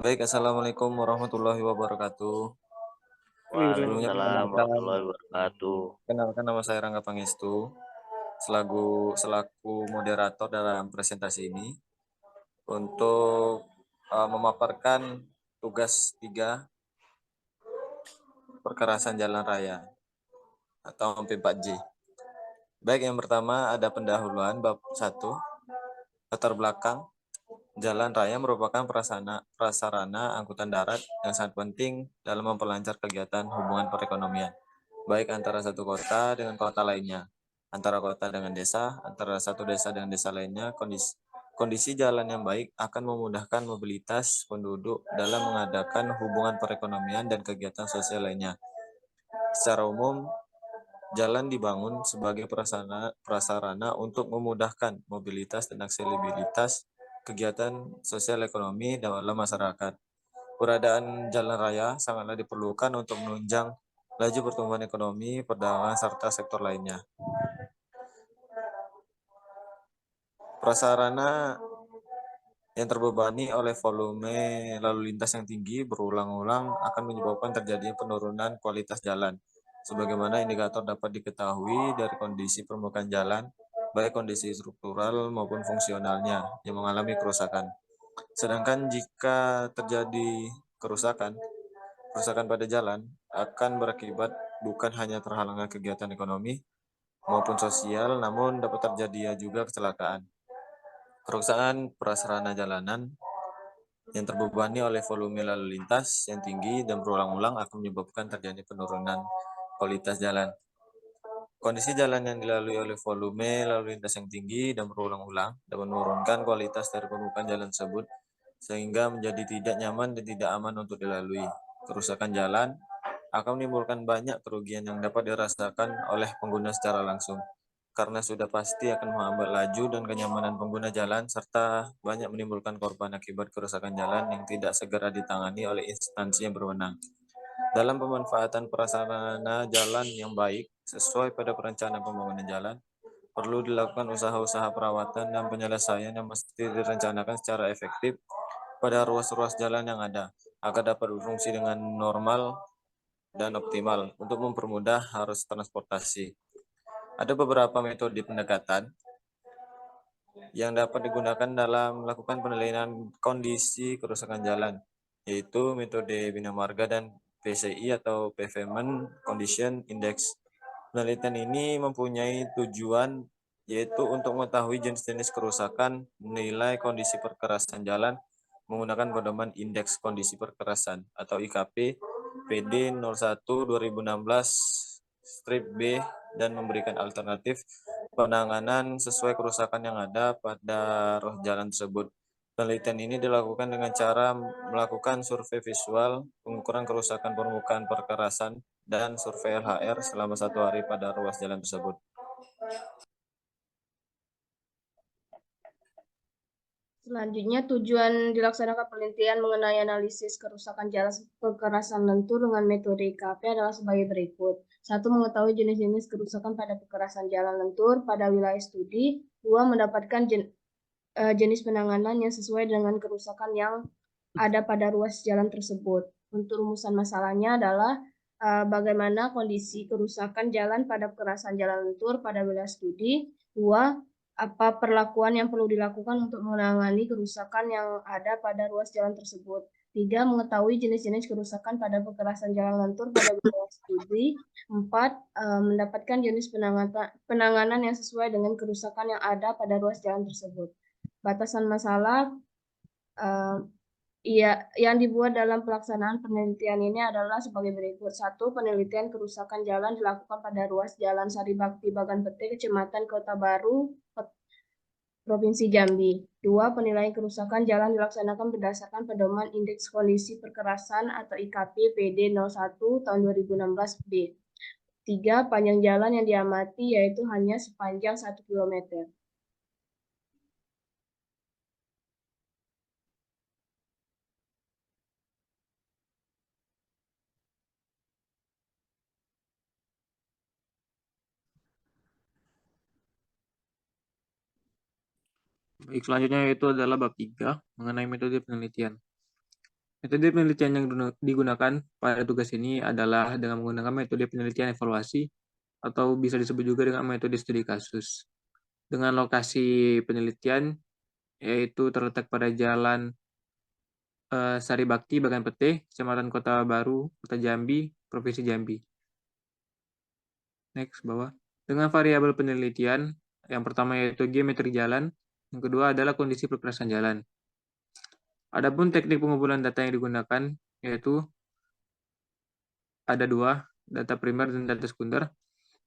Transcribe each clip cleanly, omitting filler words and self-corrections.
Baik, Assalamualaikum warahmatullahi wabarakatuh. Sebelumnya Waalaikumsalam perkenalkan, warahmatullahi wabarakatuh. kenalkan nama saya Rangga Pangestu, selaku moderator dalam presentasi ini untuk memaparkan tugas 3 perkerasan jalan raya atau P4J. Baik, yang pertama ada pendahuluan bab 1, latar belakang. Jalan raya merupakan prasarana angkutan darat yang sangat penting dalam memperlancar kegiatan hubungan perekonomian, baik antara satu kota dengan kota lainnya, antara kota dengan desa, antara satu desa dengan desa lainnya. Kondisi jalan yang baik akan memudahkan mobilitas penduduk dalam mengadakan hubungan perekonomian dan kegiatan sosial lainnya. Secara umum, jalan dibangun sebagai prasarana untuk memudahkan mobilitas dan aksesibilitas kegiatan sosial ekonomi dalam masyarakat. Keberadaan jalan raya sangatlah diperlukan untuk menunjang laju pertumbuhan ekonomi, perdagangan, serta sektor lainnya. Prasarana yang terbebani oleh volume lalu lintas yang tinggi berulang-ulang akan menyebabkan terjadinya penurunan kualitas jalan. Sebagaimana indikator dapat diketahui dari kondisi permukaan jalan, baik kondisi struktural maupun fungsionalnya yang mengalami kerusakan. Sedangkan jika terjadi kerusakan, kerusakan pada jalan akan berakibat bukan hanya terhalangnya kegiatan ekonomi maupun sosial, namun dapat terjadi juga kecelakaan. Kerusakan prasarana jalanan yang terbebani oleh volume lalu lintas yang tinggi dan berulang-ulang akan menyebabkan terjadi penurunan kualitas jalan. Kondisi jalan yang dilalui oleh volume lalu lintas yang tinggi dan berulang-ulang dapat menurunkan kualitas dari permukaan jalan tersebut sehingga menjadi tidak nyaman dan tidak aman untuk dilalui. Kerusakan jalan akan menimbulkan banyak kerugian yang dapat dirasakan oleh pengguna secara langsung, karena sudah pasti akan menghambat laju dan kenyamanan pengguna jalan, serta banyak menimbulkan korban akibat kerusakan jalan yang tidak segera ditangani oleh instansi yang berwenang. Dalam pemanfaatan prasarana jalan yang baik, sesuai pada perencanaan pembangunan jalan, perlu dilakukan usaha-usaha perawatan dan penyelesaian yang mesti direncanakan secara efektif pada ruas-ruas jalan yang ada, agar dapat berfungsi dengan normal dan optimal untuk mempermudah arus transportasi. Ada beberapa metode pendekatan yang dapat digunakan dalam melakukan penilaian kondisi kerusakan jalan, yaitu metode Bina Marga dan PCI atau Pavement Condition Index. Penelitian ini mempunyai tujuan yaitu untuk mengetahui jenis-jenis kerusakan, menilai kondisi perkerasan jalan menggunakan pedoman Indeks Kondisi Perkerasan atau IKP PD 01 2016 strip B dan memberikan alternatif penanganan sesuai kerusakan yang ada pada ruas jalan tersebut. Penelitian ini dilakukan dengan cara melakukan survei visual, pengukuran kerusakan permukaan perkerasan, dan survei LHR selama 1 hari pada ruas jalan tersebut. Selanjutnya, tujuan dilaksanakan penelitian mengenai analisis kerusakan jalan kekerasan lentur dengan metode IKP adalah sebagai berikut. 1. Mengetahui jenis-jenis kerusakan pada kekerasan jalan lentur pada wilayah studi. 2. Mendapatkan jenis penanganan yang sesuai dengan kerusakan yang ada pada ruas jalan tersebut. Untuk rumusan masalahnya adalah bagaimana kondisi kerusakan jalan pada kekerasan jalan lentur pada wilayah studi. 2. Apa perlakuan yang perlu dilakukan untuk menangani kerusakan yang ada pada ruas jalan tersebut. 3. Mengetahui jenis-jenis kerusakan pada kekerasan jalan lentur pada wilayah studi. 4. Mendapatkan jenis penanganan yang sesuai dengan kerusakan yang ada pada ruas jalan tersebut. Batasan masalah yang dibuat dalam pelaksanaan penelitian ini adalah sebagai berikut. 1. Penelitian kerusakan jalan dilakukan pada ruas Jalan Saribakti Baganpete, Kecamatan Kota Baru, Provinsi Jambi. 2. Penilaian kerusakan jalan dilaksanakan berdasarkan pedoman Indeks Kondisi Perkerasan atau IKP PD 01 tahun 2016 B. 3. Panjang jalan yang diamati yaitu hanya sepanjang 1 km. Baik, selanjutnya itu adalah bab 3 mengenai metode penelitian. Metode penelitian yang digunakan pada tugas ini adalah dengan menggunakan metode penelitian evaluasi atau bisa disebut juga dengan metode studi kasus. Dengan lokasi penelitian yaitu terletak pada Jalan Sari Bakti, Bagan Peteh, Kecamatan Kota Baru, Kota Jambi, Provinsi Jambi. Next, bawah. Dengan variabel penelitian, yang pertama yaitu geometri jalan, yang kedua adalah kondisi perkerasan jalan. Adapun teknik pengumpulan data yang digunakan yaitu ada dua, data primer dan data sekunder.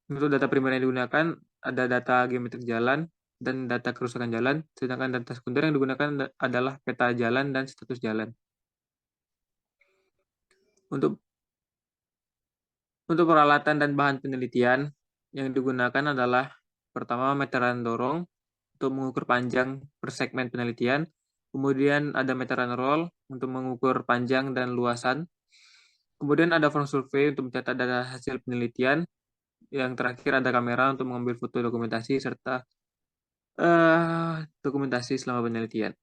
Untuk data primer yang digunakan ada data geometri jalan dan data kerusakan jalan, sedangkan data sekunder yang digunakan adalah peta jalan dan status jalan. Untuk peralatan dan bahan penelitian yang digunakan adalah pertama meteran dorong untuk mengukur panjang per segmen penelitian, kemudian ada meteran roll untuk mengukur panjang dan luasan, kemudian ada front survey untuk mencatat data hasil penelitian, yang terakhir ada kamera untuk mengambil foto dokumentasi serta dokumentasi selama penelitian.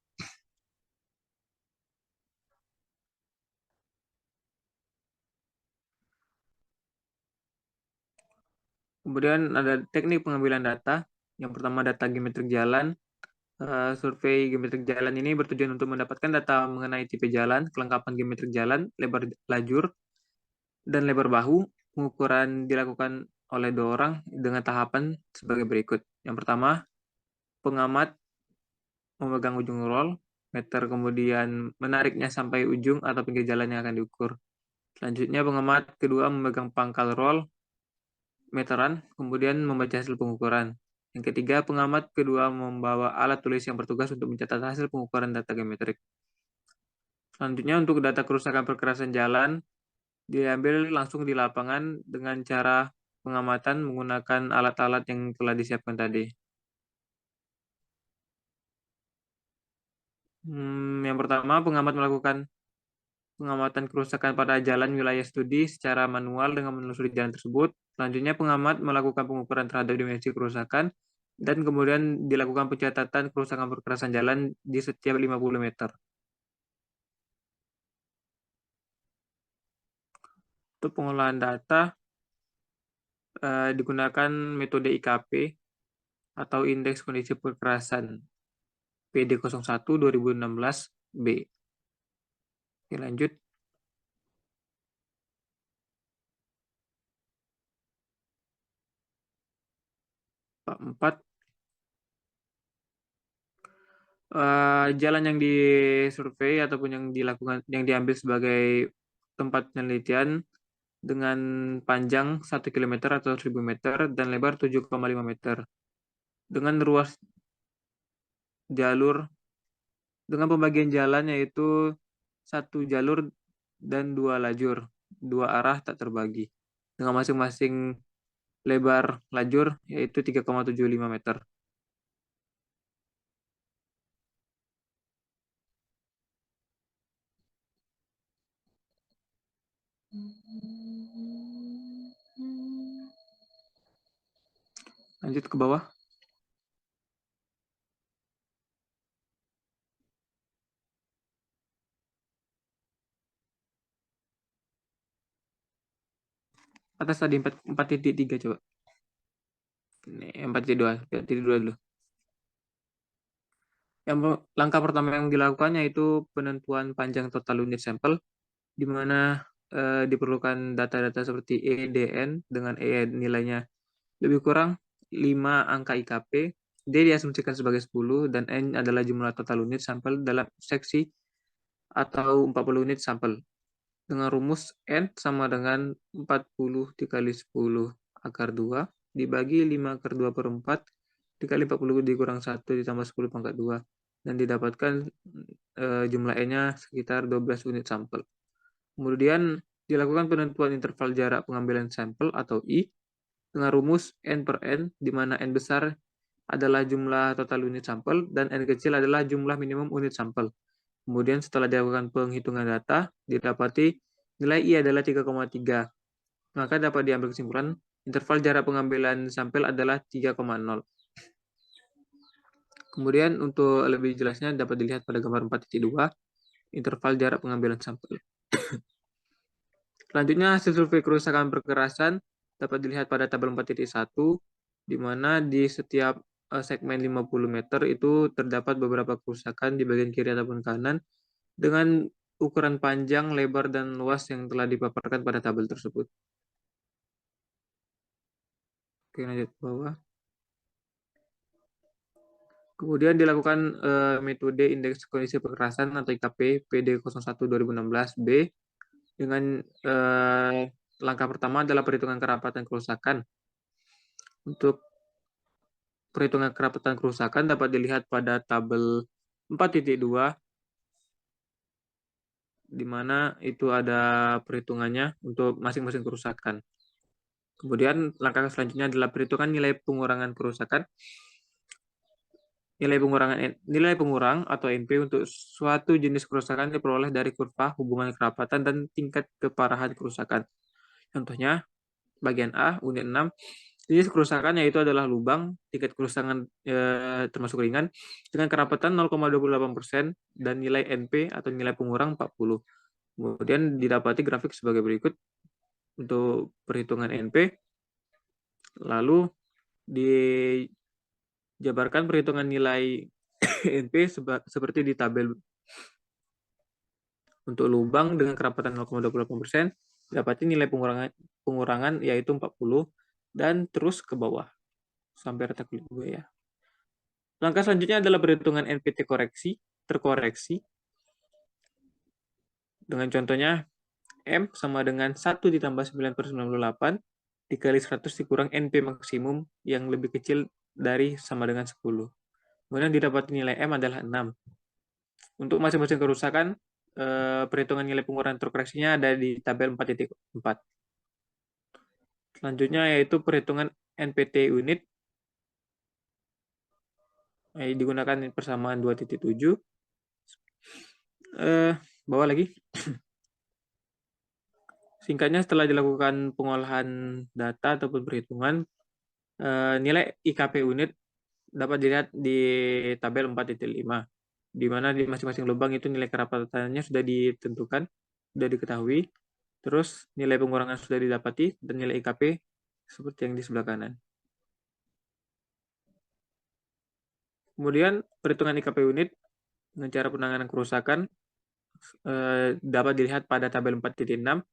Kemudian ada teknik pengambilan data. Yang pertama data geometrik jalan. Survei geometrik jalan ini bertujuan untuk mendapatkan data mengenai tipe jalan, kelengkapan geometrik jalan, lebar lajur, dan lebar bahu. Pengukuran dilakukan oleh dua orang dengan tahapan sebagai berikut. Yang pertama, pengamat memegang ujung roll, meter, kemudian menariknya sampai ujung atau pinggir jalan yang akan diukur. Selanjutnya, pengamat kedua memegang pangkal roll, meteran, kemudian membaca hasil pengukuran. Yang ketiga, pengamat kedua membawa alat tulis yang bertugas untuk mencatat hasil pengukuran data geometrik. Selanjutnya, untuk data kerusakan perkerasan jalan, diambil langsung di lapangan dengan cara pengamatan menggunakan alat-alat yang telah disiapkan tadi. Yang pertama, pengamat melakukan pengamatan kerusakan pada jalan wilayah studi secara manual dengan menelusuri jalan tersebut. Selanjutnya, pengamat melakukan pengukuran terhadap dimensi kerusakan dan kemudian dilakukan pencatatan kerusakan perkerasan jalan di setiap 50 meter. Untuk pengolahan data, digunakan metode IKP atau Indeks Kondisi Perkerasan PD01 2016B. Oke, lanjut. Pak 4. Jalan yang disurvei ataupun yang diambil sebagai tempat penelitian dengan panjang 1 km atau 1000 meter dan lebar 7,5 meter. Dengan ruas jalur, dengan pembagian jalan yaitu 1 jalur dan 2 lajur, 2 arah tak terbagi. Dengan masing-masing lebar lajur yaitu 3,75 meter. Lanjut ke bawah. Atas tadi 4.3 coba. Ini 4.2 dulu. Yang langkah pertama yang dilakukan yaitu penentuan panjang total unit sampel, di mana diperlukan data-data seperti E, DN dengan E nilainya lebih kurang 5 angka IKP, D diasumsikan sebagai 10, dan N adalah jumlah total unit sampel dalam seksi atau 40 unit sampel. Dengan rumus N sama dengan 40 dikali 10 akar 2 dibagi 5 akar 2 per 4 dikali 40 dikurang 1 ditambah 10 pangkat 2 dan didapatkan jumlah N-nya sekitar 12 unit sampel. Kemudian dilakukan penentuan interval jarak pengambilan sampel atau I dengan rumus N per N, di mana N besar adalah jumlah total unit sampel dan N kecil adalah jumlah minimum unit sampel. Kemudian setelah dilakukan penghitungan data, didapati nilai I adalah 3,3. Maka dapat diambil kesimpulan, interval jarak pengambilan sampel adalah 3,0. Kemudian untuk lebih jelasnya dapat dilihat pada gambar 4.2. interval jarak pengambilan sampel. Selanjutnya, hasil survei kerusakan perkerasan dapat dilihat pada tabel 4.1, di mana di setiap segmen 50 meter itu terdapat beberapa kerusakan di bagian kiri ataupun kanan dengan ukuran panjang, lebar, dan luas yang telah dipaparkan pada tabel tersebut. Oke, lanjut ke bawah. Kemudian dilakukan metode indeks kondisi perkerasan atau IKP PD01 2016B dengan langkah pertama adalah perhitungan kerapatan kerusakan. Untuk perhitungan kerapatan kerusakan dapat dilihat pada tabel 4.2 di mana itu ada perhitungannya untuk masing-masing kerusakan. Kemudian langkah selanjutnya adalah perhitungan nilai pengurangan kerusakan. Nilai pengurang atau NP untuk suatu jenis kerusakan diperoleh dari kurva hubungan kerapatan dan tingkat keparahan kerusakan. Contohnya, bagian A, unit 6, jenis kerusakan yaitu adalah lubang, tingkat kerusakan termasuk ringan, dengan kerapatan 0,28% dan nilai NP atau nilai pengurang 40. Kemudian didapati grafik sebagai berikut untuk perhitungan NP, lalu dijabarkan perhitungan nilai NP seperti di tabel. Untuk lubang dengan kerapatan 0,28%, dapati nilai pengurangan yaitu 40 dan terus ke bawah sampai retak kulit gue ya. Langkah selanjutnya adalah perhitungan NPT terkoreksi. Dengan contohnya M sama dengan 1 ditambah 9/98 dikali 100 dikurang NP maksimum yang lebih kecil dari sama dengan 10. Kemudian didapati nilai M adalah 6. Untuk masing-masing kerusakan, perhitungan nilai pengurangan terkoreksinya ada di tabel 4.4. Selanjutnya yaitu perhitungan NPT unit. Digunakan persamaan 2.7. Bawah lagi. Singkatnya, setelah dilakukan pengolahan data ataupun perhitungan, nilai IKP unit dapat dilihat di tabel 4.5. Di mana di masing-masing lubang itu nilai kerapatannya sudah ditentukan, sudah diketahui, terus nilai pengurangan sudah didapati, dan nilai IKP seperti yang di sebelah kanan. Kemudian perhitungan IKP unit dengan cara penanganan kerusakan dapat dilihat pada tabel 4.6,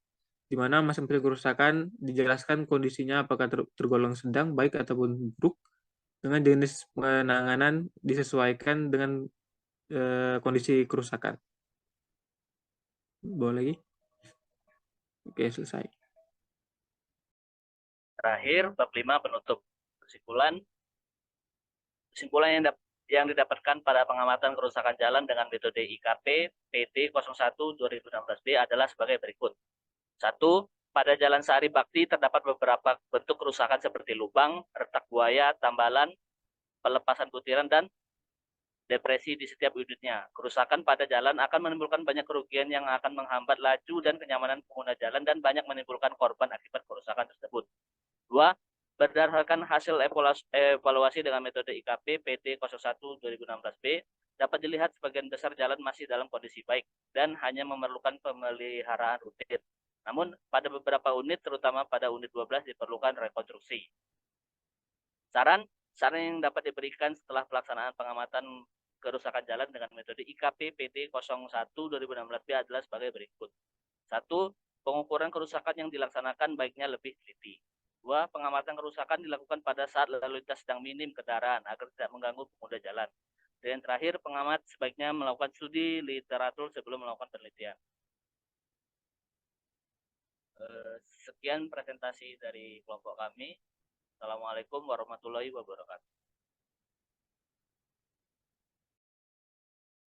di mana masing-masing kerusakan dijelaskan kondisinya apakah tergolong sedang, baik ataupun buruk, dengan jenis penanganan disesuaikan dengan kondisi kerusakan. Boleh lagi? Oke, selesai. Terakhir, bab 5 penutup. Kesimpulan yang didapatkan pada pengamatan kerusakan jalan dengan metode IKP PD01 2016B adalah sebagai berikut. 1. Pada Jalan Sari Bakti terdapat beberapa bentuk kerusakan seperti lubang, retak buaya, tambalan, pelepasan butiran, dan depresi di setiap unitnya. Kerusakan pada jalan akan menimbulkan banyak kerugian yang akan menghambat laju dan kenyamanan pengguna jalan dan banyak menimbulkan korban akibat kerusakan tersebut. 2. Berdasarkan hasil evaluasi dengan metode IKP PD01 2016B, dapat dilihat sebagian besar jalan masih dalam kondisi baik dan hanya memerlukan pemeliharaan rutin. Namun, pada beberapa unit, terutama pada unit 12, diperlukan rekonstruksi. Saran yang dapat diberikan setelah pelaksanaan pengamatan kerusakan jalan dengan metode IKP PD01 2016B adalah sebagai berikut. 1. Pengukuran kerusakan yang dilaksanakan baiknya lebih teliti. 2. Pengamatan kerusakan dilakukan pada saat lalu lintas sedang minim kendaraan agar tidak mengganggu pengguna jalan. Dan terakhir, pengamat sebaiknya melakukan studi literatur sebelum melakukan penelitian. Sekian presentasi dari kelompok kami. Assalamualaikum warahmatullahi wabarakatuh.